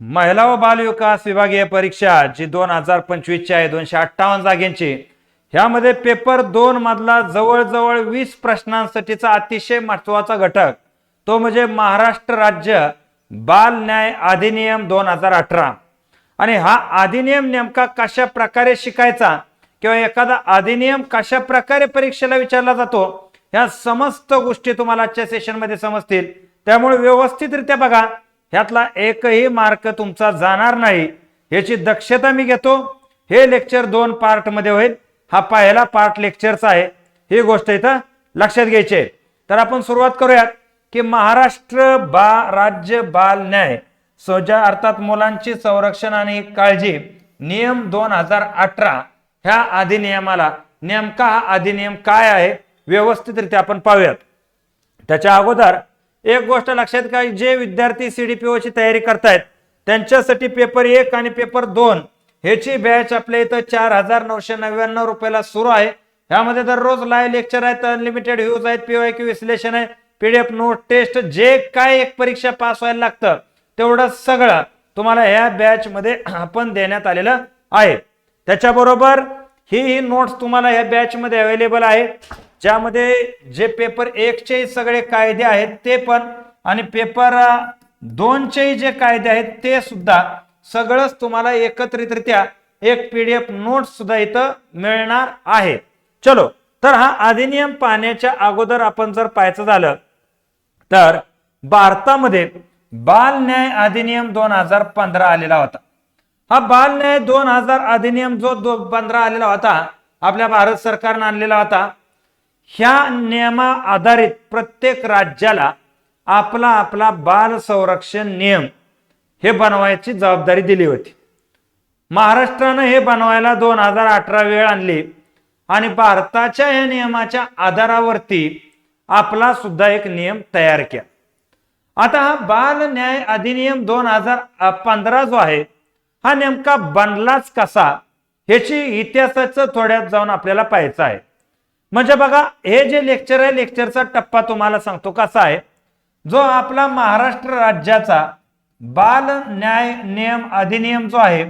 महिला व बाल विकास विभागीय परीक्षा जी 2025 ची आहे 258 जागेंची, ह्यामध्ये पेपर 2 मधला जवळजवळ 20 प्रश्नांसाठीचा अतिशय महत्वाचा घटक तो म्हणजे महाराष्ट्र राज्य बाल न्याय अधिनियम 2018. आणि हा अधिनियम नेमका कशा प्रकारे शिकायचा किंवा एखादा अधिनियम कशा प्रकारे परीक्षेला विचारला जातो, ह्या समस्त गोष्टी तुम्हाला आजच्या सेशन मध्ये समजतील. त्यामुळे व्यवस्थितरित्या बघा, ह्यातला एकही मार्क तुमचा जाणार नाही याची दक्षता मी घेतो. हे लेक्चर 2 पार्ट मध्ये होईल. हा पहिला पार्ट लेक्चरचा आहे, ही गोष्ट इथं लक्षात घ्यायची आहे. तर आपण सुरुवात करूयात की महाराष्ट्र राज्य बाल न्याय अर्थात मुलांची संरक्षण आणि काळजी नियम 2018 ह्या अधिनियमाला नेमका हा अधिनियम काय आहे व्यवस्थितरित्या आपण पाहूयात. त्याच्या अगोदर एक गोष्ट लक्षात घ्या, जे विद्यार्थी सीडीपीओ ची तयारी करतायत त्यांच्यासाठी पेपर 1 आणि पेपर 2 ह्याची बॅच आपल्या इथं 4999 रुपयाला सुरू आहे. यामध्ये दररोज लाईव्ह लेक्चर आहेत, अनलिमिटेड व्ह्यूज आहेत, पीवायक्यू विश्लेषण आहे, पीडीएफ नोट टेस्ट, जे काय एक परीक्षा पास व्हायला लागतं तेवढं सगळं तुम्हाला ह्या बॅच मध्ये आपण देण्यात आलेलं आहे. त्याच्याबरोबर ही नोट्स तुम्हाला ह्या बॅच मध्ये अवेलेबल आहे, ज्यामध्ये जे पेपर 1 चे सगळे कायदे आहेत ते पण आणि पेपर 2 चे जे कायदे आहेत ते सुद्धा सगळंच तुम्हाला एकत्रितरित्या एक पीडीएफ नोट सुद्धा इथं मिळणार आहे. चलो, तर हा अधिनियम पाहण्याच्या अगोदर आपण जर पाहायचं झालं तर भारतामध्ये बाल न्याय अधिनियम 2015 आलेला होता. हा बाल न्याय 2000 अधिनियम जो 15 आलेला होता, आपल्या भारत सरकारने आणलेला होता. ह्या नियमा आधारित प्रत्येक राज्याला आपला आपला बाल संरक्षण नियम हे बनवायची जबाबदारी दिली होती. महाराष्ट्राने हे बनवायला 2018 वेळ आणली आणि भारताच्या या नियमाच्या आधारावरती आपला सुद्धा एक नियम तयार केला. आता हा बाल न्याय अधिनियम 2015 जो आहे हा नेमका बनलाच कसा ह्याची इतिहासाचं थोड्यात जाऊन आपल्याला पाहायचं आहे. म्हणजे बघा, हे जे लेक्चर आहे लेक्चरचा टप्पा तुम्हाला सांगतो कसा आहे. जो आपला महाराष्ट्र राज्याचा बाल न्याय नियम अधिनियम जो आहे,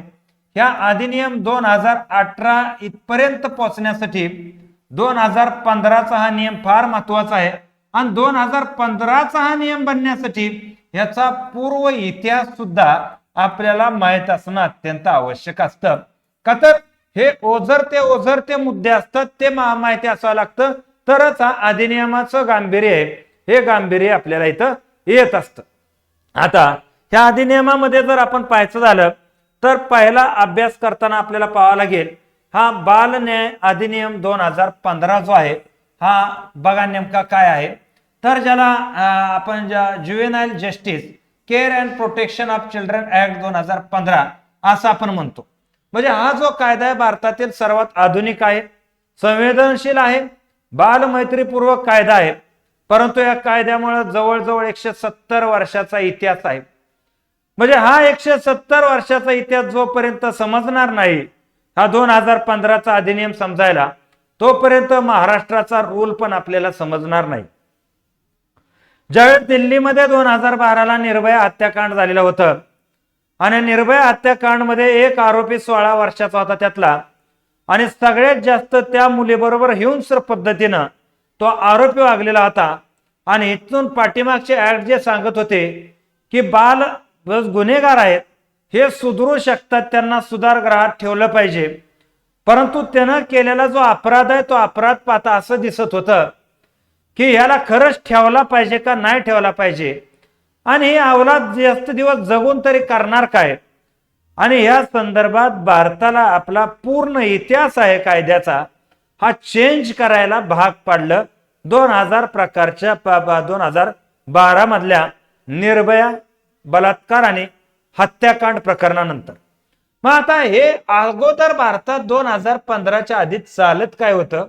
ह्या अधिनियम 2018 इथपर्यंत पोहोचण्यासाठी 2015चा हा नियम फार महत्वाचा आहे. आणि 2015चा हा नियम बनण्यासाठी याचा पूर्व इतिहास सुद्धा आपल्याला माहित असणं अत्यंत आवश्यक असतं. का तर हे ओझरते मुद्दे असतात, ते माहिती असावं लागतं, तरच हा अधिनियमाचं गांभीर्य आहे हे गांभीर्य आपल्याला इथं येत असतं. आता ह्या अधिनियमामध्ये जर आपण पाहायचं झालं तर पहिला अभ्यास करताना आपल्याला पाहावं लागेल हा बाल न्याय अधिनियम 2015 जो आहे हा बघा नेमका काय आहे. तर ज्याला आपण juvenile justice care and protection of children act 2015 असं आपण म्हणतो. म्हणजे हा जो कायदा आहे भारतातील सर्वात आधुनिक आहे, संवेदनशील आहे, बालमैत्रीपूर्वक कायदा आहे. परंतु या कायद्यामुळे जवळजवळ 170 वर्षाचा इतिहास आहे. म्हणजे हा 170 वर्षाचा इतिहास जोपर्यंत समजणार नाही हा 2015चा अधिनियम समजायला, तोपर्यंत महाराष्ट्राचा रूल पण आपल्याला समजणार नाही. ज्यावेळेस दिल्लीमध्ये 2012ला निर्भया हत्याकांड झालेलं होतं आणि निर्भया हत्याकांड मध्ये एक आरोपी 16 वर्षाचा होता त्यातला, आणि सगळ्यात जास्त त्या मुलीबरोबर हिंस्र पद्धतीनं तो आरोपी वागलेला होता. आणि इथून पाठीमागचे ऍक्ट जे सांगत होते की बाल गुन्हेगार आहेत हे सुधरू शकतात, त्यांना सुधारगृहात ठेवलं पाहिजे. परंतु त्यानं केलेला जो अपराध आहे तो अपराध पाहता असं दिसत होतं की ह्याला खरंच ठेवला पाहिजे का नाही ठेवला पाहिजे, आणि हे अवलाद जास्त दिवस जगून तरी करणार काय. आणि या संदर्भात भारताला आपला पूर्ण इतिहास आहे कायद्याचा हा चेंज करायला भाग पाडलं 2000 प्रकारच्या 2012 मधल्या निर्भया बलात्कार आणि हत्याकांड प्रकरणानंतर. मग आता हे अगोदर भारतात 2015च्या आधी चालत काय होतं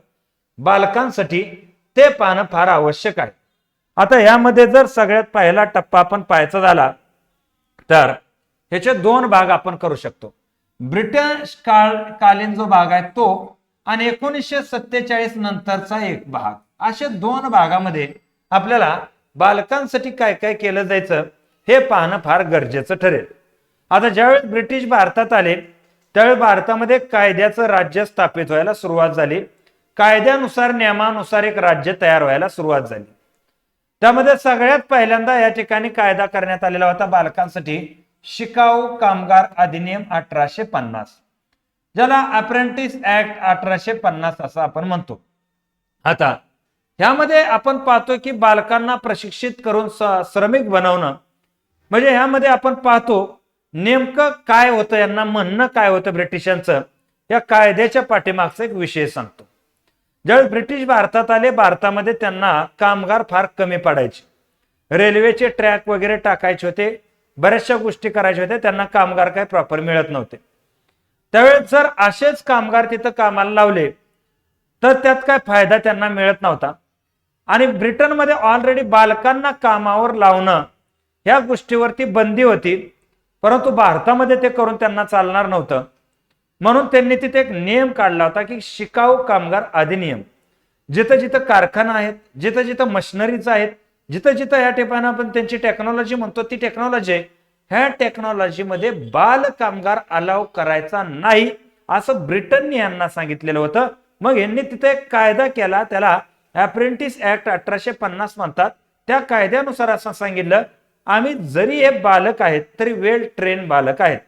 बालकांसाठी ते पाहणं फार आवश्यक आहे. आता यामध्ये जर सगळ्यात पहिला टप्पा आपण पाहायचा झाला तर ह्याचे 2 भाग आपण करू शकतो. ब्रिटिश कालीन जो भाग आहे तो आणि 1947 नंतरचा एक भाग, अशा 2 भागामध्ये आपल्याला बालकांसाठी काय काय केलं जायचं हे पाहणं फार गरजेचं ठरेल. आता ज्यावेळेस ब्रिटिश भारतात आले त्यावेळी भारतामध्ये कायद्याचं राज्य स्थापित व्हायला सुरुवात झाली. कायद्यानुसार नियमानुसार एक राज्य तयार व्हायला सुरुवात झाली. त्यामध्ये सगळ्यात पहिल्यांदा या ठिकाणी कायदा करण्यात आलेला होता बालकांसाठी शिकाऊ कामगार अधिनियम 1850, ज्याला अप्रेंटिस ऍक्ट 1850 असं आपण म्हणतो. आता ह्यामध्ये आपण पाहतो की बालकांना प्रशिक्षित करून श्रमिक बनवणं, म्हणजे ह्यामध्ये आपण पाहतो नेमकं काय होतं, यांना म्हणणं काय होतं ब्रिटिशांचं, या कायद्याच्या पाठीमागचा एक विषय सांगतो. ज्यावेळी ब्रिटिश भारतात आले, भारतामध्ये त्यांना कामगार फार कमी पडायचे. रेल्वेचे ट्रॅक वगैरे टाकायचे होते, बऱ्याचशा गोष्टी करायच्या होत्या, त्यांना कामगार काही प्रॉपर मिळत नव्हते. त्यावेळेस जर असेच कामगार तिथं कामाला लावले तर त्यात काय फायदा त्यांना मिळत नव्हता. आणि ब्रिटनमध्ये ऑलरेडी बालकांना कामावर लावणं या गोष्टीवरती बंदी होती, परंतु भारतामध्ये ते करून त्यांना चालणार नव्हतं. म्हणून त्यांनी तिथे एक नियम काढला होता की शिकाऊ कामगार अधिनियम. जिथं जिथं कारखाना आहेत, जिथं जिथं मशिनरीज आहेत, जिथं जिथं या ठिकाणी आपण त्यांची टेक्नॉलॉजी म्हणतो ती टेक्नॉलॉजी आहे, ह्या टेक्नॉलॉजीमध्ये बाल कामगार अलाव करायचा नाही असं ब्रिटनने यांना सांगितलेलं होतं. मग यांनी तिथे एक कायदा केला, त्याला अप्रेंटिस ऍक्ट 1850 म्हणतात. त्या कायद्यानुसार असं सांगितलं, आम्ही जरी हे बालक आहेत तरी वेल ट्रेन बालक आहेत,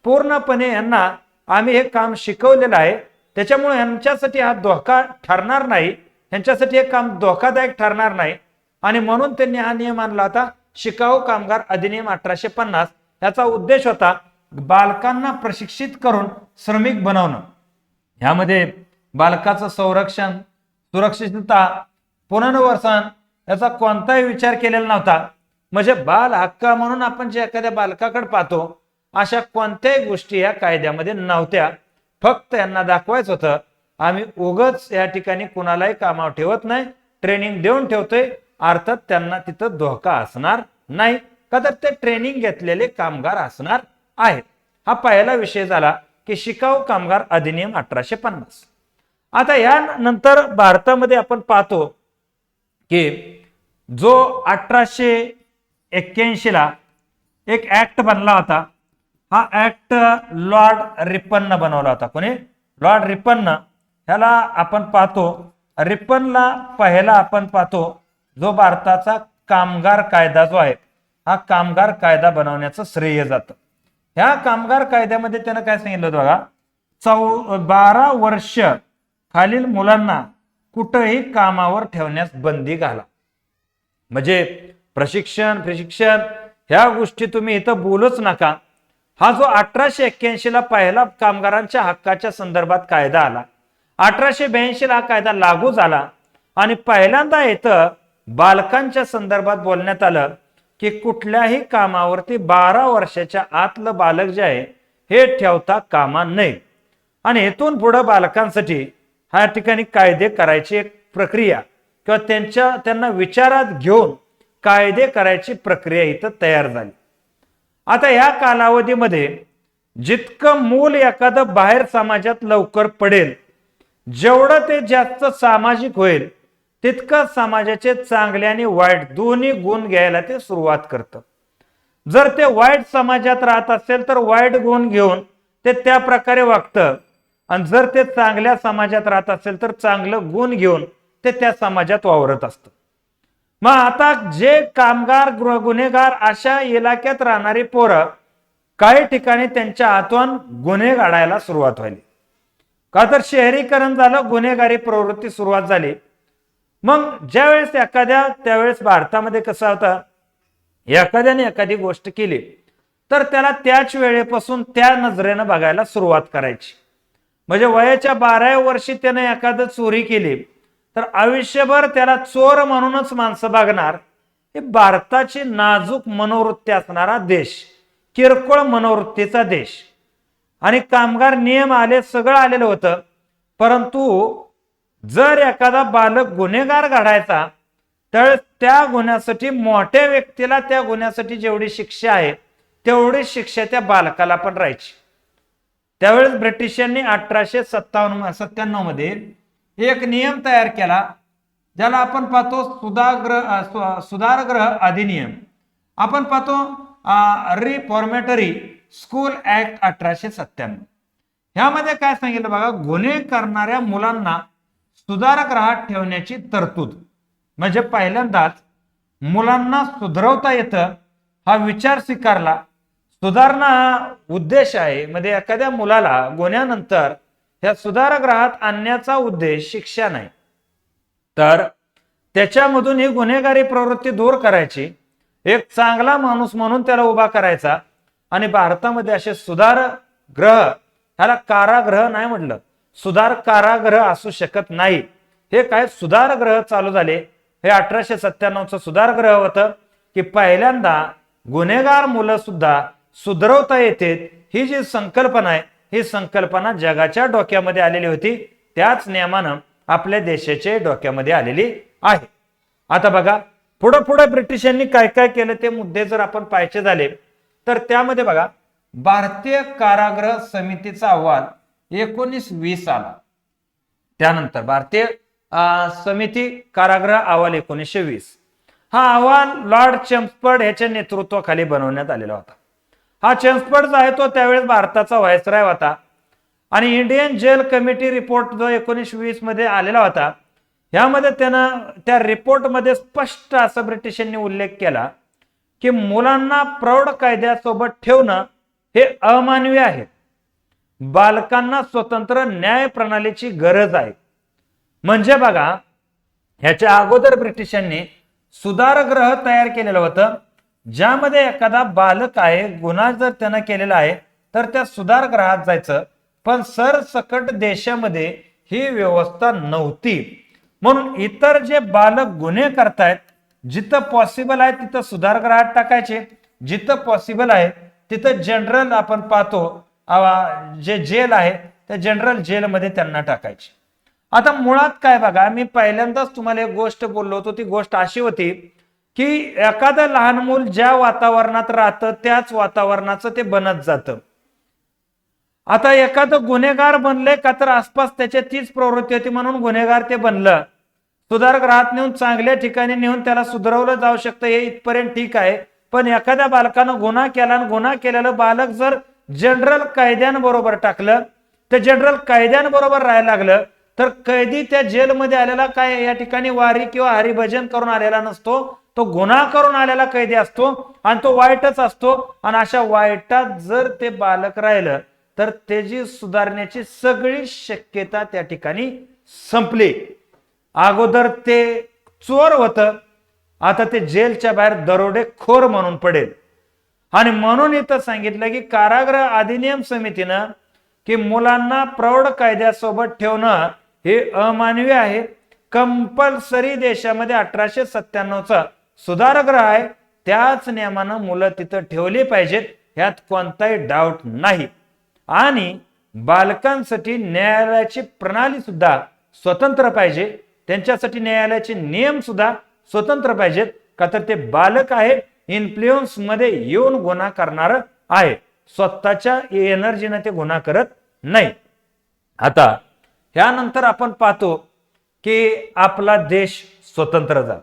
पूर्णपणे यांना आम्ही हे काम शिकवलेलं आहे, त्याच्यामुळे यांच्यासाठी हा धोका ठरणार नाही, यांच्यासाठी हे काम धोकादायक ठरणार नाही. आणि म्हणून त्यांनी हा नियम आणला होता शिकाऊ कामगार अधिनियम 1850. याचा उद्देश होता बालकांना प्रशिक्षित करून श्रमिक बनवणं. यामध्ये बालकाचं संरक्षण, सुरक्षितता, पुनर्वसन याचा कोणताही विचार केलेला नव्हता. म्हणजे बाल हक्क म्हणून आपण जे एखाद्या बालकाकडे पाहतो अशा कोणत्याही गोष्टी या कायद्यामध्ये नव्हत्या. फक्त यांना दाखवायचं होतं आम्ही उगाच या ठिकाणी कुणालाही कामावर ठेवत नाही, ट्रेनिंग देऊन ठेवतोय, अर्थात त्यांना तिथं धोका असणार नाही, का तर ते ट्रेनिंग घेतलेले कामगार असणार आहेत. हा पहिला विषय झाला की शिकाऊ कामगार अधिनियम 1850. आता यानंतर भारतामध्ये आपण पाहतो की जो 1881 ला एक ऍक्ट बनला होता, हा ऍक्ट लॉर्ड रिपन बनवला होता. कोणी? Lord Ripon. ह्याला आपण पाहतो रिपनला पहिला आपण पाहतो जो भारताचा कामगार कायदा जो आहे हा कामगार कायदा बनवण्याचं श्रेय जातं. ह्या कामगार कायद्यामध्ये त्यानं काय सांगितलं होतं बघा, 12 वर्ष खालील मुलांना कुठेही कामावर ठेवण्यास बंदी घाला. म्हणजे प्रशिक्षण ह्या गोष्टी तुम्ही इथं बोलूच नका. हा जो 1881 ला पहिला कामगारांच्या हक्काच्या संदर्भात कायदा आला, 1882 ला हा कायदा लागू झाला आणि पहिल्यांदा इथं बालकांच्या संदर्भात बोलण्यात आलं की कुठल्याही कामावरती 12 वर्षाच्या आतलं बालक जे आहे हे ठेवता कामा नये. आणि इथून पुढे बालकांसाठी ह्या ठिकाणी कायदे करायची एक प्रक्रिया किंवा त्यांना विचारात घेऊन कायदे करायची प्रक्रिया इथं तयार झाली. आता या कालावधीमध्ये जितकं मूल एखादं बाहेर समाजात लवकर पडेल, जेवढं ते जास्त सामाजिक होईल, तितकं समाजाचे चांगले आणि वाईट दोन्ही गुण घ्यायला ते सुरुवात करतं. जर ते वाईट समाजात राहत असेल तर वाईट गुण घेऊन ते त्या प्रकारे वागतं, आणि जर ते चांगल्या समाजात राहत असेल तर चांगलं गुण घेऊन ते त्या समाजात वावरत असतं. मग आता जे कामगार गुन्हेगार अशा इलाक्यात राहणारी पोरं काही ठिकाणी त्यांच्या हातून गुन्हे घडायला सुरुवात व्हायली, का तर शहरीकरण झालं, गुन्हेगारी प्रवृत्ती सुरुवात झाली. मग ज्यावेळेस त्यावेळेस भारतामध्ये कसं होतं, एखाद्याने एखादी गोष्ट केली तर त्याला त्याच वेळेपासून त्या नजरेनं बघायला सुरुवात करायची. म्हणजे वयाच्या 12व्या वर्षी त्याने एखादं चोरी केली तर आयुष्यभर त्याला चोर म्हणूनच माणसं बघणार. हे भारताची नाजूक मनोवृत्ती असणारा देश, किरकोळ मनोवृत्तीचा देश. आणि कामगार नियम आले, सगळं आलेलं होतं, परंतु जर एखादा बालक गुन्हेगार घडायचा तर त्या गुन्ह्यासाठी मोठ्या व्यक्तीला त्या गुन्ह्यासाठी जेवढी शिक्षा आहे तेवढी शिक्षा त्या बालकाला पण राहायची. त्यावेळेस ब्रिटिशांनी 1897 मध्ये एक नियम तयार केला, ज्याला आपण पाहतो सुधारगृह अधिनियम. आपण पाहतो रिफॉर्मेटरी स्कूल ऍक्ट 1897. ह्यामध्ये काय सांगितलं बघा, गुन्हे करणाऱ्या मुलांना सुधारगृहात ठेवण्याची तरतूद. म्हणजे पहिल्यांदाच मुलांना सुधरवता येतं हा विचार स्वीकारला. सुधारणा हा उद्देश आहे. म्हणजे एखाद्या मुलाला गुन्ह्यानंतर ह्या सुधारगृहात आणण्याचा उद्देश शिक्षा नाही, तर त्याच्यामधून ही गुन्हेगारी प्रवृत्ती दूर करायची, एक चांगला माणूस म्हणून त्याला उभा करायचा. आणि भारतामध्ये असे सुधारगृह, ह्याला कारागृह नाही म्हटलं, सुधार कारागृह असू शकत नाही. हे काय सुधारगृह चालू झाले, हे 1897चं सुधारगृह होतं की पहिल्यांदा गुन्हेगार मुलं सुद्धा सुधरवता येते. ही जी संकल्पना आहे, ही संकल्पना जगाच्या डोक्यामध्ये आलेली होती, त्याच नियमानं आपल्या देशाच्या डोक्यामध्ये आलेली आहे. आता बघा पुढे पुढे ब्रिटिशांनी काय काय केलं ते मुद्दे जर आपण पाहायचे झाले तर त्यामध्ये बघा, भारतीय कारागृह समितीचा अहवाल 1920 आला. त्यानंतर भारतीय समिती कारागृह अहवाल 1920, हा अहवाल लॉर्ड चेम्सफोर्ड ह्याच्या नेतृत्वाखाली बनवण्यात आलेला होता. हा चेम्सफोर्ड जो आहे तो त्यावेळेस भारताचा व्हायसराय होता. आणि इंडियन जेल कमिटी रिपोर्ट जो 1920 मध्ये आलेला होता, ह्यामध्ये त्यानं त्या रिपोर्टमध्ये स्पष्ट असं ब्रिटिशांनी उल्लेख केला की मुलांना प्रौढ कायद्यासोबत ठेवणं हे अमानवीय आहे. बालकांना स्वतंत्र न्याय प्रणालीची गरज आहे. म्हणजे बघा, ह्याच्या अगोदर ब्रिटिशांनी सुधारगृह तयार केलेलं होतं, ज्यामध्ये एखादा बालक आहे, गुन्हा जर त्यानं केलेला आहे तर त्या सुधारगृहात जायचं. पण सरसकट देशामध्ये ही व्यवस्था नव्हती. म्हणून इतर जे बालक गुन्हे करतायत, जिथं पॉसिबल आहे तिथं सुधारगृहात टाकायचे, जिथं पॉसिबल आहे तिथं जनरल आपण पाहतो जे जेल आहे त्या जनरल जेलमध्ये त्यांना टाकायचे. आता मुळात काय बघा, मी पहिल्यांदाच तुम्हाला एक गोष्ट बोललो होतो, ती गोष्ट अशी होती की एखादं लहान मूल ज्या वातावरणात राहतं त्याच वातावरणाचं ते बनत जातं. आता एखादं गुन्हेगार बनले का तर आसपास त्याच्या तीच प्रवृत्ती होती म्हणून गुन्हेगार ते बनलं. सुधारगृहात नेऊन चांगल्या ठिकाणी नेऊन त्याला सुधारवलं जाऊ शकतं, हे इथपर्यंत ठीक आहे. पण एखाद्या बालकानं गुन्हा केला आणि गुन्हा केलेलं बालक जर जनरल कायद्यांबरोबर टाकलं, तर जनरल कायद्यांबरोबर राहायला लागलं, तर कैदी त्या जेलमध्ये आलेला काय या ठिकाणी वारी किंवा हरिभजन करून आलेला नसतो, तो गुन्हा करून आलेला कैदी असतो आणि तो वाईटच असतो. आणि अशा वाईटात जर ते बालक राहिलं तर त्याची सुधारण्याची सगळी शक्यता त्या ठिकाणी संपली. अगोदर ते चोर होतं, आता ते जेलच्या बाहेर दरोडेखोर म्हणून पडेल. आणि म्हणून इथं सांगितलं की कारागृह अधिनियम समितीनं की मुलांना प्रौढ कायद्यासोबत ठेवणं हे अमानवीय आहे. कंपल्सरी देशामध्ये 1897चा सुधारगृह आहे, त्याच नियमानं मुलं तिथं ठेवली पाहिजेत, ह्यात कोणताही डाऊट नाही. आणि बालकांसाठी न्यायालयाची प्रणाली सुद्धा स्वतंत्र पाहिजे, त्यांच्यासाठी न्यायालयाचे नियम सुद्धा स्वतंत्र पाहिजेत. का तर ते बालक आहे, इन्फ्लुएन्स मध्ये येऊन गुन्हा करणार आहे, स्वतःच्या एनर्जीने ते गुन्हा करत नाही. आता यानंतर आपण पाहतो की आपला देश स्वतंत्र झाला.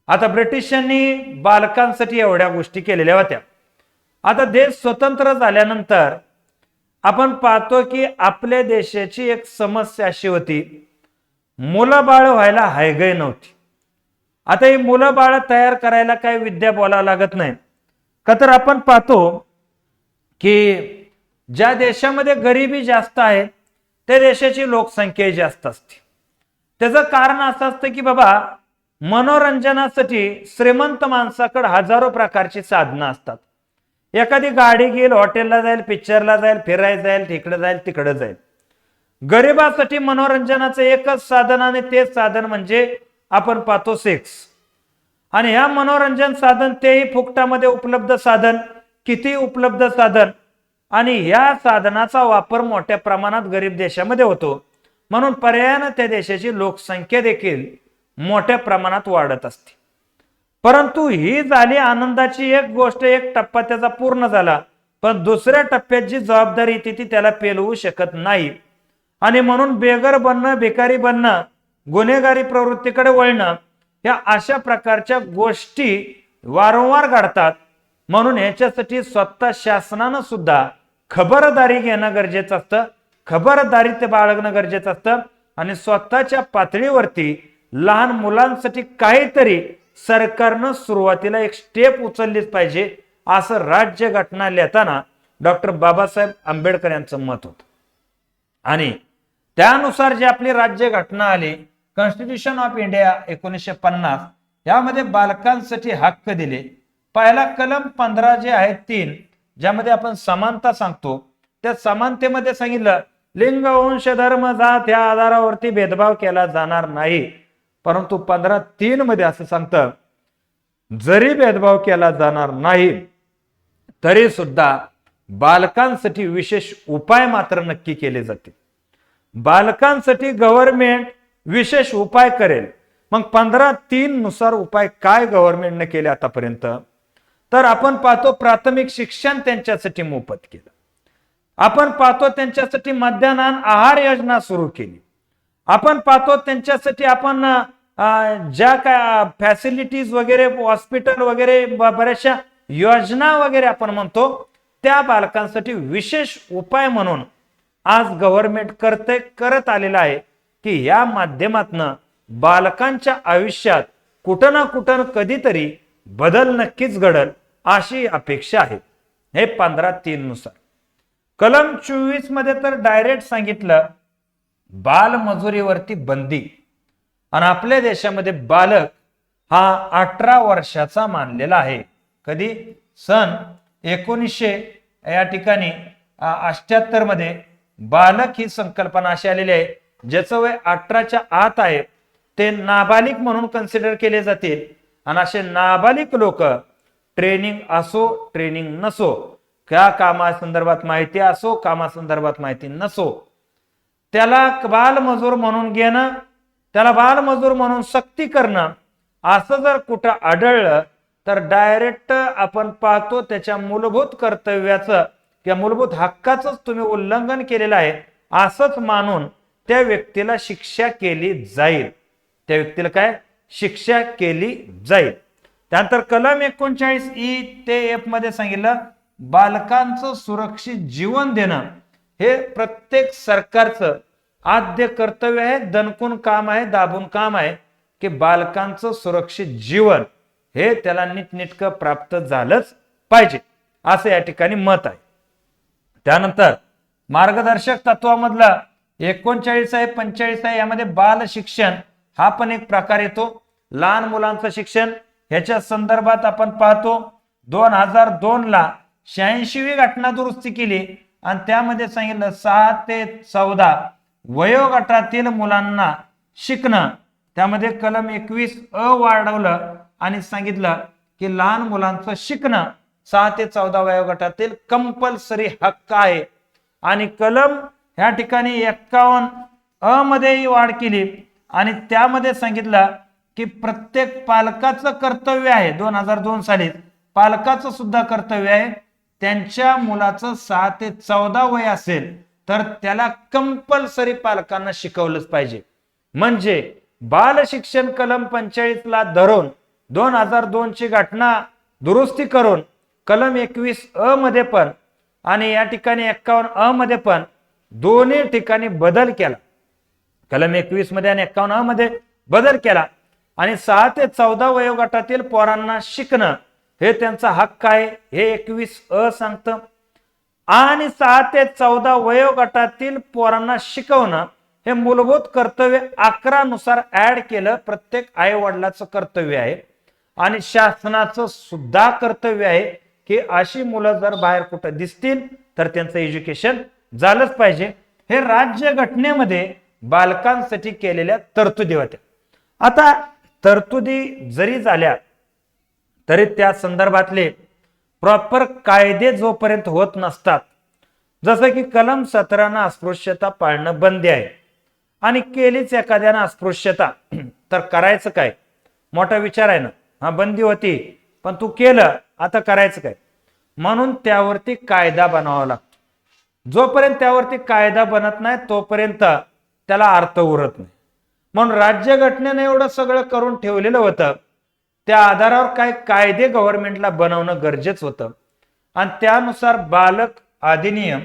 आता ब्रिटिशांनी बालकांसाठी एवढ्या गोष्टी केलेल्या होत्या. आता देश स्वतंत्र झाल्यानंतर आपण पाहतो की आपल्या देशाची एक समस्या अशी होती, मुलं बाळ व्हायला हायगय नव्हती. आता ही मुलं बाळ तयार करायला काही विद्या बोलावं लागत नाही. का तर आपण पाहतो की ज्या देशामध्ये गरिबी जास्त आहे त्या देशाची लोकसंख्या जास्त असते. त्याचं कारण असं असतं की बाबा मनोरंजनासाठी श्रीमंत माणसाकडे हजारो प्रकारची साधनं असतात. एखादी गाडी घेईल, हॉटेलला जाईल, पिक्चरला जाईल, फिरायला जाईल, तिकडे जाईल, तिकडे जाईल. गरिबासाठी मनोरंजनाचं एकच साधन आणि तेच साधन म्हणजे आपण पाहतो सेक्स. आणि ह्या मनोरंजन साधन तेही फुकटामध्ये उपलब्ध साधन, किती उपलब्ध साधन, आणि ह्या साधनाचा वापर मोठ्या प्रमाणात गरीब देशामध्ये होतो. म्हणून पर्यायाने त्या देशाची लोकसंख्या देखील मोठ्या प्रमाणात वाढत असते. परंतु ही झाली आनंदाची एक गोष्ट, एक टप्पा त्याचा पूर्ण झाला. पण दुसऱ्या टप्प्यात जी जबाबदारी येते ती त्याला पेलवू शकत नाही. आणि म्हणून बेघर बनणं, भिकारी बनणं, गुन्हेगारी प्रवृत्तीकडे वळणं, या अशा प्रकारच्या गोष्टी वारंवार घडतात. म्हणून याच्यासाठी स्वतः शासनानं सुद्धा खबरदारी घेणं गरजेचं असतं, खबरदारी ते बाळगणं गरजेचं असतं आणि स्वतःच्या पातळीवरती लहान मुलांसाठी काहीतरी सरकारनं सुरुवातीला एक स्टेप उचललीच पाहिजे, असं राज्यघटना लिहिताना डॉक्टर बाबासाहेब आंबेडकर यांचं मत होतं. आणि त्यानुसार जी आपली राज्यघटना आली, कॉन्स्टिट्यूशन ऑफ इंडिया 1950, यामध्ये बालकांसाठी हक्क दिले. पहिला कलम 15 जे आहे 3, ज्यामध्ये आपण समानता सांगतो, त्या समानतेमध्ये सांगितलं लिंग, वंश, धर्म, जात या आधारावरती भेदभाव केला जाणार नाही. परंतु 15(3) मध्ये असं सांगतं, जरी भेदभाव केला जाणार नाही तरी सुद्धा बालकांसाठी विशेष उपाय मात्र नक्की केले जातील. बालकांसाठी गव्हर्नमेंट विशेष उपाय करेल. मग 15(3) नुसार उपाय काय गव्हर्नमेंटने केले आतापर्यंत, तर आपण पाहतो प्राथमिक शिक्षण त्यांच्यासाठी मोफत केलं. आपण पाहतो त्यांच्यासाठी मध्यान्ह आहार योजना सुरू केली. आपण पाहतो त्यांच्यासाठी आपण ज्या काय फॅसिलिटीज वगैरे, हॉस्पिटल वगैरे, बऱ्याचशा योजना वगैरे आपण म्हणतो, त्या बालकांसाठी विशेष उपाय म्हणून आज गव्हर्नमेंट करत आलेला आहे की या माध्यमातनं बालकांच्या आयुष्यात कुठं ना कुठं कधीतरी बदल नक्कीच घडल अशी अपेक्षा आहे. हे 15(3) नुसार. कलम 24 मध्ये तर डायरेक्ट सांगितलं बालमजुरीवरती बंदी. आणि आपल्या देशामध्ये बालक हा 18 वर्षाचा मानलेला आहे. कधी? सन 1900 या ठिकाणी 78 मध्ये बालक ही संकल्पना अशी आलेली आहे, ज्याचं वय 18च्या आत आहे ते नाबालिक म्हणून कन्सिडर केले जातील. आणि असे नाबालिक लोक ट्रेनिंग असो ट्रेनिंग नसो, त्या कामासंदर्भात माहिती असो कामासंदर्भात माहिती नसो, त्याला बालमजूर म्हणून घेणं, त्याला बालमजूर म्हणून सक्ती करणं, असं जर कुठं आढळलं तर डायरेक्ट आपण पाहतो त्याच्या मूलभूत कर्तव्याचं किंवा मूलभूत हक्काचं तुम्ही उल्लंघन केलेलं आहे असंच मानून त्या व्यक्तीला शिक्षा केली जाईल. त्या व्यक्तीला काय शिक्षा केली जाईल. त्यानंतर कलम 39E ते F मध्ये सांगितलं बालकांचं सुरक्षित जीवन देणं हे प्रत्येक सरकारचं आद्य कर्तव्य आहे. दणकून काम आहे, दाबून काम आहे की बालकांचं सुरक्षित जीवन हे त्याला नीटनेटकं प्राप्त झालंच पाहिजे, असं या ठिकाणी मत आहे. त्यानंतर मार्गदर्शक तत्वामधला 39 आहे 45 आहे, यामध्ये बाल शिक्षण हा पण एक प्रकार येतो. लहान मुलांचं शिक्षण ह्याच्या संदर्भात आपण पाहतो 2002 ला 86वी घटना दुरुस्ती केली आणि त्यामध्ये सांगितलं 6 ते 14 वयोगटातील मुलांना शिकणं. त्यामध्ये कलम 21A वाढवलं आणि सांगितलं की लहान मुलांचं शिकणं 6 ते 14 वयोगटातील कंपल्सरी हक्क आहे. आणि कलम ह्या ठिकाणी 51A मध्येही वाढ केली आणि त्यामध्ये सांगितलं की प्रत्येक पालकाचं कर्तव्य आहे, 2002 साली पालकाचं सुद्धा कर्तव्य आहे, त्यांच्या मुलाचं 6 ते 14 वय असेल तर त्याला कंपल्सरी पालकांना शिकवलंच पाहिजे. म्हणजे बाल शिक्षण कलम 45 ला धरून 2002 ची घटना दुरुस्ती करून कलम 21A मध्ये पण आणि या ठिकाणी 51A मध्ये पण दोन्ही ठिकाणी बदल केला. कलम 21 मध्ये आणि 51A मध्ये बदल केला आणि 6 ते 14 वयोगटातील पोरांना शिकणं हे त्यांचा हक्क आहे हे 21A सांगतं. आणि 6 ते 14 वयोगटातील पोरांना शिकवणं हे मूलभूत कर्तव्य 11 नुसार ऍड केलं. प्रत्येक आई वडिलाचं कर्तव्य आहे आणि शासनाचं सुद्धा कर्तव्य आहे की अशी मुलं जर बाहेर कुठं दिसतील तर त्यांचं एज्युकेशन झालंच पाहिजे. हे राज्य घटनेमध्ये बालकांसाठी केलेल्या तरतुदी होत्या. आता तरतुदी जरी झाल्या तरी त्या संदर्भातले प्रॉपर कायदे जोपर्यंत होत नसतात, जसं की कलम 17 अस्पृश्यता पाळणं बंदी आहे आणि केलीच एखाद्यानं अस्पृश्यता तर करायचं काय, मोठा विचार आहे ना. हा बंदी होती पण तू केलं, आता करायचं काय, म्हणून त्यावरती कायदा बनवावा लागतो. जोपर्यंत त्यावरती कायदा बनत नाही तोपर्यंत त्याला अर्थ उरत नाही. म्हणून राज्यघटनेने एवढं सगळं करून ठेवलेलं होतं. त्या आधारावर काय कायदे गव्हर्नमेंटला बनवणं गरजेचं होतं आणि त्यानुसार बालक अधिनियम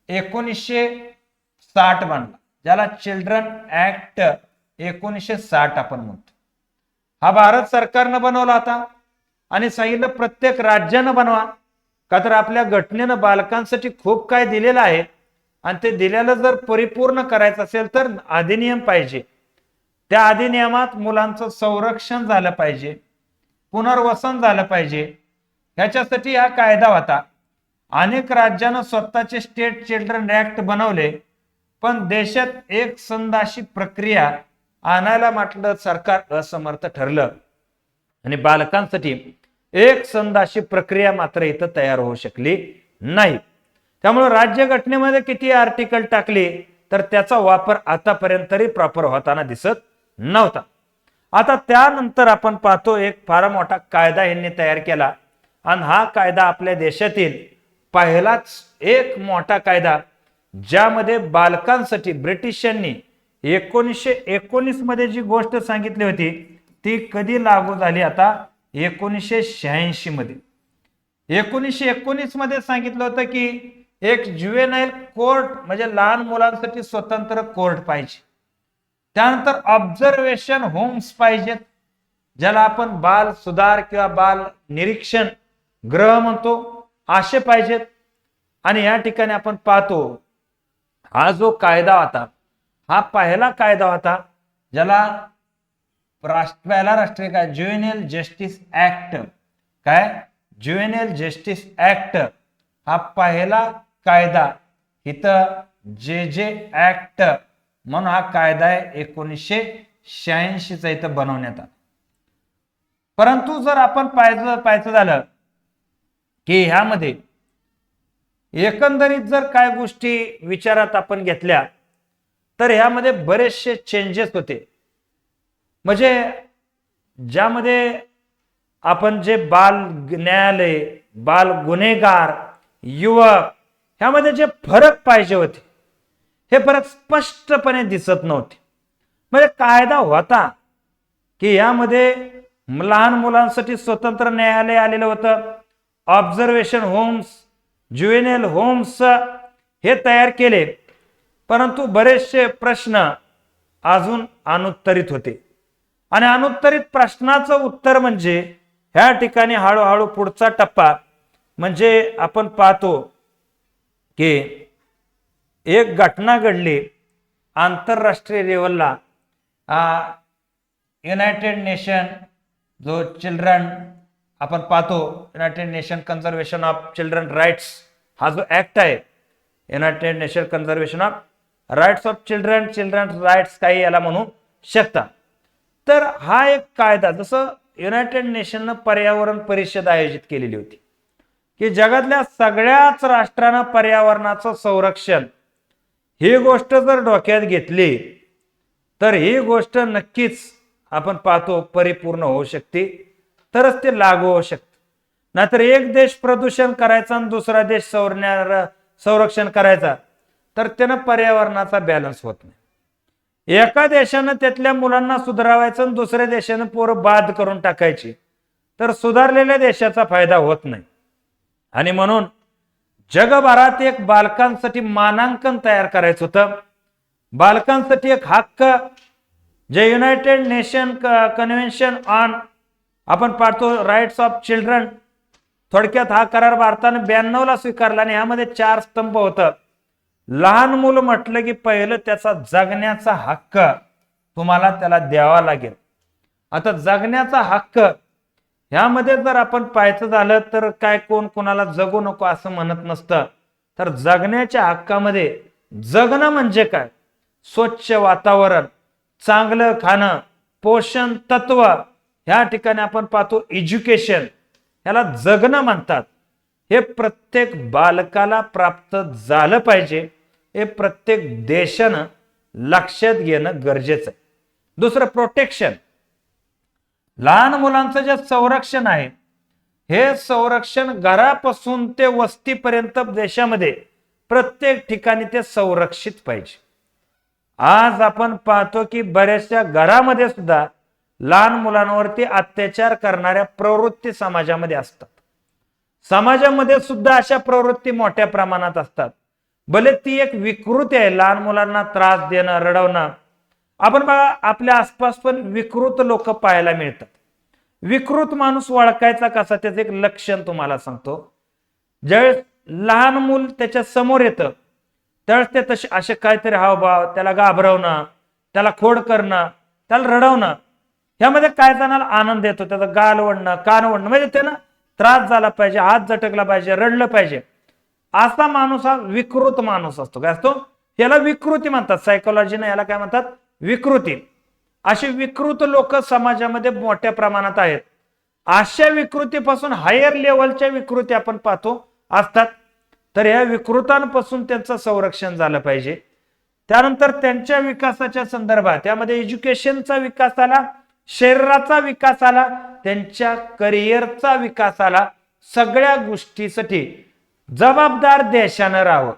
1960 बनला, ज्याला चिल्ड्रन ऍक्ट 1960 आपण म्हणतो. हा भारत सरकारनं बनवला होता आणि सांगितलं प्रत्येक राज्यानं बनवा, का तर आपल्या घटनेनं बालकांसाठी खूप काय दिलेलं आहे आणि ते दिलेलं जर परिपूर्ण करायचं असेल तर अधिनियम पाहिजे. त्या अधिनियमात मुलांचं संरक्षण झालं पाहिजे, पुनर्वसन झालं पाहिजे, ह्याच्यासाठी हा कायदा होता. अनेक राज्यानं स्वतःचे स्टेट चिल्ड्रन ऍक्ट बनवले, पण देशात एक संधाशी प्रक्रिया आणायला म्हटलं सरकार असमर्थ ठरलं आणि बालकांसाठी एक संधाशी प्रक्रिया मात्र इथं तयार होऊ शकली नाही. त्यामुळे राज्यघटनेमध्ये किती आर्टिकल टाकले तर त्याचा वापर आतापर्यंत तरी प्रॉपर होताना दिसत नव्हता. आता त्यानंतर आपण पाहतो एक फार मोठा कायदा यांनी तयार केला आणि हा कायदा आपल्या देशातील पहिलाच एक मोठा कायदा, ज्यामध्ये बालकांसाठी ब्रिटिशांनी 1919 मध्ये जी गोष्ट सांगितली होती ती कधी लागू झाली, आता 1986 मध्ये. 1919 मध्ये सांगितलं होतं की एक ज्युवेनाईल कोर्ट म्हणजे लहान मुलांसाठी स्वतंत्र कोर्ट पाहिजे. त्यानंतर ऑब्झर्वेशन होम्स पाहिजेत, ज्याला आपण बाल सुधार किंवा बाल निरीक्षण गृह म्हणतो, असे पाहिजेत. आणि या ठिकाणी आपण पाहतो हा जो कायदा होता हा पहिला कायदा होता, ज्याला पहिला राष्ट्रीय काय ज्युवेनाईल जस्टिस ऍक्ट, काय ज्युवेनाईल जस्टिस ऍक्ट हा पहिला कायदा, इथं जे ऍक्ट म्हणून हा कायदा आहे 1986 चा इथं बनवण्यात आला. परंतु जर आपण पाहायचं झालं की ह्यामध्ये एकंदरीत जर काय गोष्टी विचारात आपण घेतल्या तर ह्यामध्ये बरेचसे चेंजेस होते. म्हणजे ज्यामध्ये आपण जे बाल न्यायालय, बाल गुन्हेगार, युवक ह्यामध्ये जे फरक पाहिजे होते हे फरक स्पष्टपणे दिसत नव्हते. म्हणजे कायदा होता की यामध्ये लहान मुलांसाठी स्वतंत्र न्यायालय आलेलं होतं, ऑब्झर्वेशन होम्स, ज्युवेनाईल होम्स हे तयार केले, परंतु बरेचसे प्रश्न अजून अनुत्तरित होते. आणि अनुत्तरित प्रश्नाचं उत्तर म्हणजे ह्या ठिकाणी हळूहळू पुढचा टप्पा म्हणजे आपण पाहतो की एक घटना घडली आंतरराष्ट्रीय लेवलला. युनायटेड नेशन जो चिल्ड्रन आपण पाहतो, United Nation conservation of children rights हा जो ऍक्ट आहे, United Nation conservation of rights of children, children rights काही याला म्हणू शकता. तर हा एक कायदा, जसं युनायटेड नेशननं पर्यावरण परिषद आयोजित केलेली होती की जगातल्या सगळ्याच राष्ट्रांना पर्यावरणाचं संरक्षण ही गोष्ट जर डोक्यात घेतली तर ही गोष्ट नक्कीच आपण पाहतो परिपूर्ण होऊ शकते, तरच ते लागू होऊ शकते. नाहीतर एक देश प्रदूषण करायचा आणि दुसरा देश संरक्षण करायचा तर त्यानं पर्यावरणाचा बॅलन्स होत नाही. एका देशानं त्यातल्या मुलांना सुधारायचं आणि दुसऱ्या देशानं पोरं बाद करून टाकायची तर सुधारलेल्या देशाचा फायदा होत नाही. आणि म्हणून जगभरात एक बालकांसाठी मानांकन तयार करायचं होतं, बालकांसाठी एक हक्क जे युनायटेड नेशन कन्व्हेन्शन ऑन आपण पाहतो राईट्स ऑफ चिल्ड्रन, थोडक्यात हा करार भारताने 92 ला स्वीकारला आणि यामध्ये 4 स्तंभ होतं. लहान मुलं म्हटलं की पहिलं त्याचा जगण्याचा हक्क तुम्हाला त्याला द्यावा लागेल. आता जगण्याचा हक्क ह्यामध्ये जर आपण पाहायचं झालं तर काय कोण कोणाला जगू नको असं म्हणत नसतं. तर जगण्याच्या हक्कामध्ये जगणं म्हणजे काय, स्वच्छ वातावरण, चांगलं खाणं, पोषण तत्व, ह्या ठिकाणी आपण पाहतो एज्युकेशन, ह्याला जगणं म्हणतात. हे प्रत्येक बालकाला प्राप्त झालं पाहिजे, हे प्रत्येक देशानं लक्षात घेणं गरजेचं आहे. दुसरं प्रोटेक्शन, लहान मुलांचं जे संरक्षण आहे हे संरक्षण घरापासून ते वस्तीपर्यंत देशामध्ये प्रत्येक ठिकाणी ते संरक्षित पाहिजे. आज आपण पाहतो की बऱ्याचशा घरामध्ये सुद्धा लहान मुलांवरती अत्याचार करणाऱ्या प्रवृत्ती समाजामध्ये असतात. समाजामध्ये सुद्धा अशा प्रवृत्ती मोठ्या प्रमाणात असतात. भले ती एक विकृती आहे, लहान मुलांना त्रास देणं, रडवणं. आपण बघा आपल्या आसपास पण विकृत लोक पाहायला मिळतात. विकृत माणूस ओळखायचा कसा, त्याचं एक लक्षण तुम्हाला सांगतो. ज्यावेळेस लहान मूल त्याच्या समोर येतं त्यावेळेस ते तसे असे काहीतरी हावभाव, त्याला घाबरवणं, त्याला खोड करणं, त्याला रडवणं, ह्यामध्ये काय जणाला आनंद येतो. त्याचं गाल वळणं, कान वळणं, म्हणजे त्यानं त्रास झाला पाहिजे, हात झटकला पाहिजे, रडलं पाहिजे. असा माणूस हा विकृत माणूस असतो. काय असतो? याला विकृती म्हणतात. सायकोलॉजीने याला काय म्हणतात? विकृती. अशी विकृत लोक समाजामध्ये मोठ्या प्रमाणात आहेत. अशा विकृतीपासून हायर लेवलच्या विकृती आपण पाहतो असतात. तर या विकृतांपासून त्यांचं संरक्षण झालं पाहिजे. त्यानंतर त्यांच्या विकासाच्या संदर्भात त्यामध्ये एज्युकेशनचा विकास आला, शरीराचा विकास आला, त्यांच्या करिअरचा विकास आला. सगळ्या गोष्टीसाठी जबाबदार देशानं राहावं.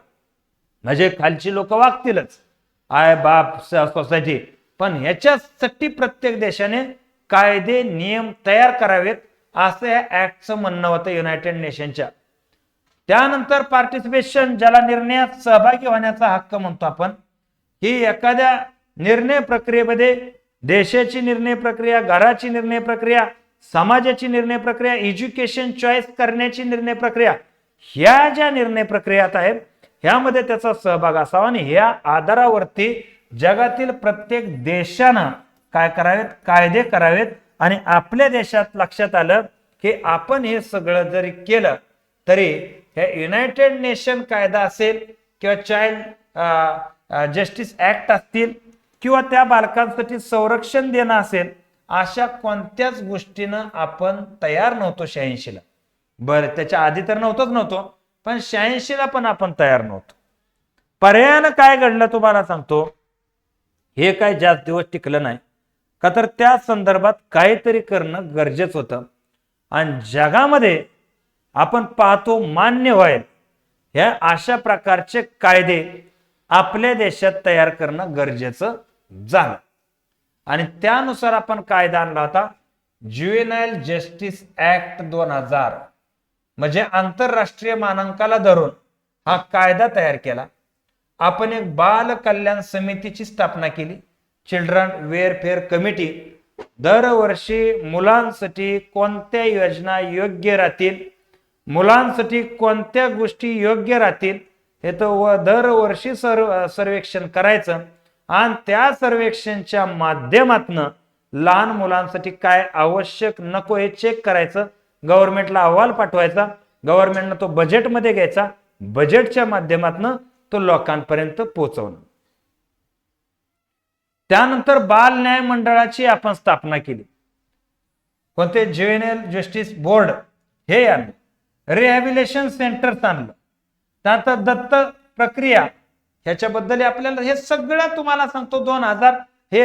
म्हणजे खालची लोक वागतीलच, आय बाप सोसायटी, पण ह्याच्यासाठी प्रत्येक देशाने कायदे नियम तयार करावेत असं या ऍक्टचं म्हणणं होतं युनायटेड नेशनच्या. त्यानंतर पार्टिसिपेशन, ज्याला निर्णयात सहभागी होण्याचा हक्क म्हणतो आपण, ही एखाद्या निर्णय प्रक्रियेमध्ये देशाची निर्णय प्रक्रिया, घराची निर्णय प्रक्रिया, समाजाची निर्णय प्रक्रिया, एज्युकेशन चॉईस करण्याची निर्णय प्रक्रिया, ह्या ज्या निर्णय प्रक्रियात आहेत ह्यामध्ये त्याचा सहभाग असावा. आणि ह्या आधारावरती जगातील प्रत्येक देशानं काय करावेत? कायदे करावेत. आणि आपल्या देशात लक्षात आलं की आपण हे सगळं जरी केलं तरी हे युनायटेड नेशन कायदा असेल किंवा चाइल्ड जस्टिस ऍक्ट असतील किंवा त्या बालकांसाठी संरक्षण देणं असेल, अशा कोणत्याच गोष्टीनं आपण तयार नव्हतो 86ला. बरं, त्याच्या आधी तर नव्हतो, पण 86ला पण आपण तयार नव्हतो. पर्यायानं काय घडलं तुम्हाला सांगतो. हे काय जास्त दिवस टिकलं नाही का, तर त्या संदर्भात काहीतरी करणं गरजेचं होतं. आणि जगामध्ये आपण पाहतो मान्य व्हायल ह्या अशा प्रकारचे कायदे आपल्या देशात तयार करणं गरजेचं झालं. आणि त्यानुसार आपण कायदा आणला होता ज्युएनाइल जस्टिस ऍक्ट 2000. म्हणजे आंतरराष्ट्रीय मानांकाला धरून हा कायदा तयार केला. आपण एक बाल कल्याण समितीची स्थापना केली, चिल्ड्रन वेलफेअर कमिटी. दरवर्षी मुलांसाठी कोणत्या योजना योग्य राहतील, मुलांसाठी कोणत्या गोष्टी योग्य राहतील हे तर दरवर्षी सर्वेक्षण करायचं. आणि त्या सर्वेक्षणच्या माध्यमातून लहान मुलांसाठी काय आवश्यक नको हे चेक करायचं, गव्हर्नमेंटला अहवाल पाठवायचा, गव्हर्नमेंटनं तो बजेटमध्ये घ्यायचा, बजेटच्या माध्यमातून तो लोकांपर्यंत पोहोचवणं. त्यानंतर बाल न्याय मंडळाची आपण स्थापना केली. कोणते? ज्युएनाइल जस्टिस बोर्ड हे आणलं. रिहॅबिलिटेशन सेंटर आणलं. त्यानंतर दत्त प्रक्रिया, ह्याच्याबद्दल आपल्याला हे सगळं तुम्हाला सांगतो. 2000 हे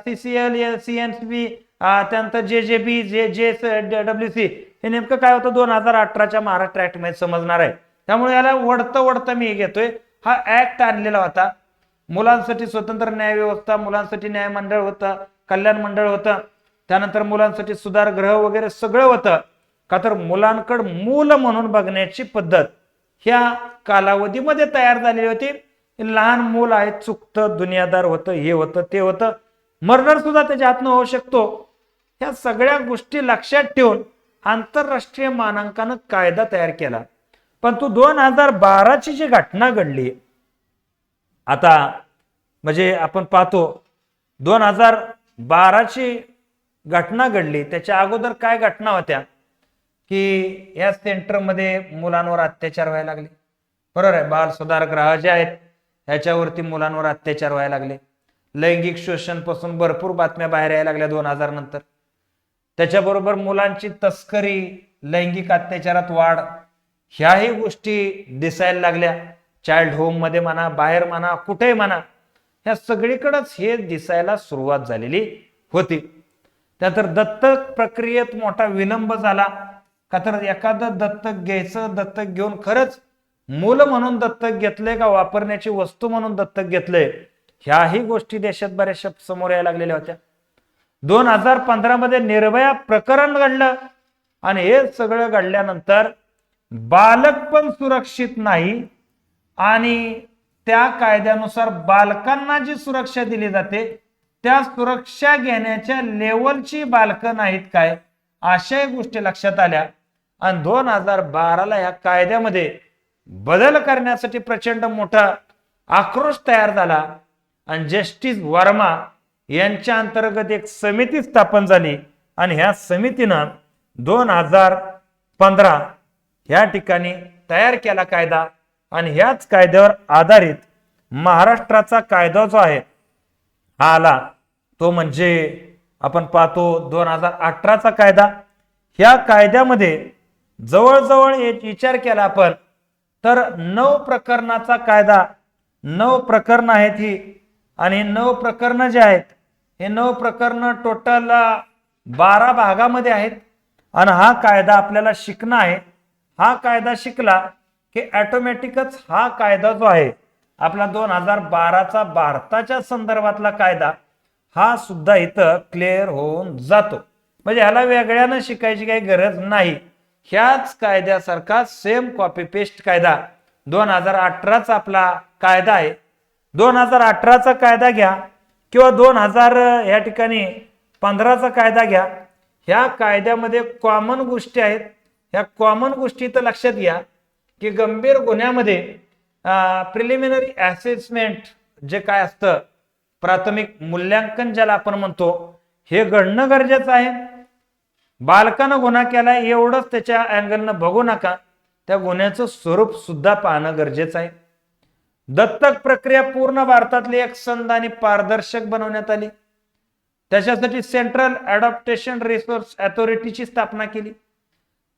CCL, CNCB, त्यानंतर JJB, JJWC हे नेमकं काय होतं 2018च्या महाराष्ट्र ऍक्ट मध्ये समजणार आहे. त्यामुळे याला वडतं मी घेतोय. हा ऍक्ट आणलेला होता. मुलांसाठी स्वतंत्र न्याय व्यवस्था, मुलांसाठी न्याय मंडळ होतं, कल्याण मंडळ होतं, त्यानंतर मुलांसाठी सुधार गृह वगैरे सगळं होतं. का तर मुलांकडे मूल म्हणून बघण्याची पद्धत ह्या कालावधीमध्ये तयार झालेली होती. लहान मूल आहे, चुकतं, दुनियादार होतं, हे होतं, ते होतं, मर्डर सुद्धा त्याच्या हातनं होऊ शकतो. ह्या सगळ्या गोष्टी लक्षात ठेवून आंतरराष्ट्रीय मानांकानं कायदा तयार केला. पण तो 2012ची जी घटना घडली, आता म्हणजे आपण पाहतो 2012ची घटना घडली, त्याच्या अगोदर काय घटना होत्या की या सेंटरमध्ये मुलांवर अत्याचार व्हायला लागले. बरोबर आहे. बाल सुधार गृह जे आहेत ह्याच्यावरती मुलांवर अत्याचार व्हायला लागले. लैंगिक शोषण पासून भरपूर बातम्या बाहेर यायला लागल्या 2000 नंतर. त्याच्याबरोबर मुलांची तस्करी, लैंगिक अत्याचारात वाढ, ह्याही गोष्टी दिसायला लागल्या. चाइल्ड होम मध्ये म्हणा, बाहेर म्हणा, कुठेही म्हणा, ह्या सगळीकडेच हे दिसायला सुरुवात झालेली होती. त्यानंतर दत्तक प्रक्रियेत मोठा विलंब झाला. का तर एखादं दत्तक घ्यायचं, दत्तक घेऊन खरंच मूल म्हणून दत्तक घेतलंय का वापरण्याची वस्तू म्हणून दत्तक घेतलंय, ह्याही गोष्टी देशात बऱ्याचशा समोर यायला लागलेल्या होत्या. 2015 मध्ये निर्भया प्रकरण घडलं आणि हे सगळं घडल्यानंतर बालक पण सुरक्षित नाही आणि त्या कायद्यानुसार बालकांना जी सुरक्षा दिली जाते त्या सुरक्षा घेण्याच्या लेवलची बालकं नाहीत काय, अशा गोष्टी लक्षात आल्या आणि 2012ला या कायद्यामध्ये बदल करण्यासाठी प्रचंड मोठा आक्रोश तयार झाला आणि जस्टिस वर्मा यांच्या अंतर्गत एक समिती स्थापन झाली आणि ह्या समितीनं 2015 या ठिकाणी तयार केला कायदा आणि ह्याच कायद्यावर आधारित महाराष्ट्राचा कायदा जो आहे हा आला, तो म्हणजे आपण पाहतो 2018चा कायदा। ह्या कायद्यामध्ये जवळजवळ एक विचार केला आपण तर 9 प्रकरणाचा कायदा, 9 प्रकरण आहेत ही आणि 9 प्रकरण जे आहेत हे 9 प्रकरण टोटल 12 भागामध्ये आहेत आणि हा कायदा आपल्याला शिकणं आहे। हा कायदा शिकला की ऑटोमॅटिकच हा कायदा जो आहे आपला 2012चा भारताच्या संदर्भातला कायदा हा सुद्धा इथं क्लिअर होऊन जातो, म्हणजे ह्याला वेगळ्यानं शिकायची काही गरज नाही। ह्याच कायद्यासारखा सेम कॉपी पेस्ट कायदा 2018चा आपला कायदा आहे। 2018चा कायदा घ्या किंवा 2000 या ठिकाणी 15चा कायदा घ्या, ह्या कायद्यामध्ये कॉमन गोष्टी आहेत। ह्या कॉमन गोष्टी तर लक्षात घ्या की गंभीर गुन्ह्यामध्ये प्रिलिमिनरी असेसमेंट जे काय असतं, प्राथमिक मूल्यांकन ज्याला आपण म्हणतो, हे घडणं गरजेचं आहे। बालकानं गुन्हा केला एवढंच त्याच्या अँगलनं बघू नका, त्या गुन्ह्याचं स्वरूप सुद्धा पाहणं गरजेचं आहे। दत्तक प्रक्रिया पूर्ण भारतातली एकसंध आणि पारदर्शक बनवण्यात आली, त्याच्यासाठी सेंट्रल अडॉप्टेशन रिसोर्स अथॉरिटीची स्थापना केली।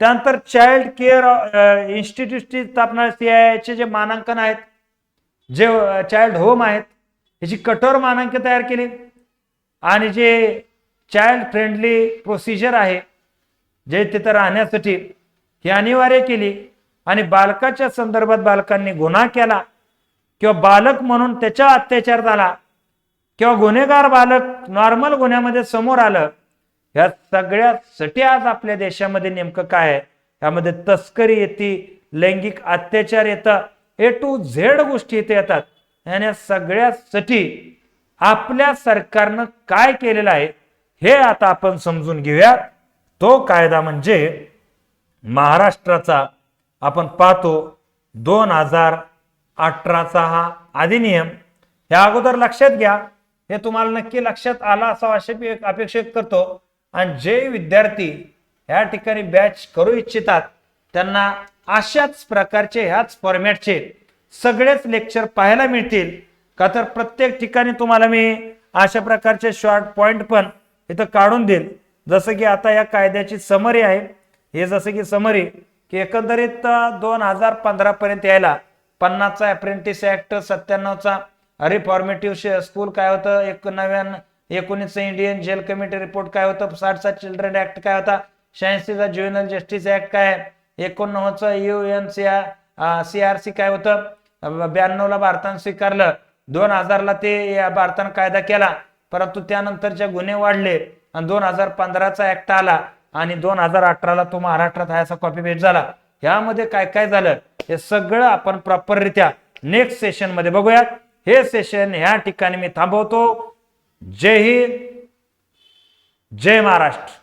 त्यानंतर चाइल्ड केअर इन्स्टिट्यूटची स्थापना, CII जे मानांकन आहेत, जे चाइल्ड होम आहेत याची कठोर मानांकन तयार केली आणि जे चाइल्ड फ्रेंडली प्रोसिजर आहे जे तिथं राहण्यासाठी ही अनिवार्य केली आणि बालकाच्या संदर्भात बालकांनी गुन्हा केला किंवा बालक म्हणून त्याच्या अत्याचार झाला किंवा गुन्हेगार बालक नॉर्मल गुन्ह्यामध्ये समोर आलं, या सगळ्यासाठी आज आपल्या देशामध्ये नेमकं काय आहे, यामध्ये तस्करी येते, लैंगिक अत्याचार येतात, A to Z गोष्टी इथे येतात आणि या सगळ्यासाठी आपल्या सरकारनं काय केलेलं आहे हे आता आपण समजून घेऊया। तो कायदा म्हणजे महाराष्ट्राचा आपण पाहतो 2018चा हा अधिनियम। या अगोदर लक्षात घ्या, हे तुम्हाला नक्की लक्षात आला असा अपेक्षित करतो आणि जे विद्यार्थी या ठिकाणी बॅच करू इच्छितात त्यांना अशाच प्रकारचे ह्याच फॉर्मॅटचे सगळेच लेक्चर पाहायला मिळतील का, तर प्रत्येक ठिकाणी तुम्हाला मी अशा प्रकारचे शॉर्ट पॉइंट पण इथं काढून देईल। जसं की आता या कायद्याची समरी आहे, हे जसं की समरी की एकंदरीत 2015 पर्यंत यायला 50चा अप्रेंटिस ऍक्ट, 97चा रिफॉर्मेटिव्ह स्कूल काय होतं, 19चा इंडियन जेल कमिटी रिपोर्ट काय होतं, 60चा चिल्ड्रन ऍक्ट काय होता, 86चा ज्युव्हेनल जस्टिस ऍक्ट काय, 89चा UNCRC काय होतं, 92ला भारतानं स्वीकारलं, 2000ला ते भारतानं कायदा केला, परंतु त्यानंतरच्या गुन्हे वाढले आणि 2015चा ऍक्ट आला आणि 2018ला तो महाराष्ट्रात हा कॉपी पेस्ट झाला। यामध्ये काय काय झालं हे सगळं आपण प्रॉपररित्या नेक्स्ट सेशन मध्ये बघूया। हे सेशन ह्या ठिकाणी मी थांबवतो। जय हिंद, जय महाराष्ट्र।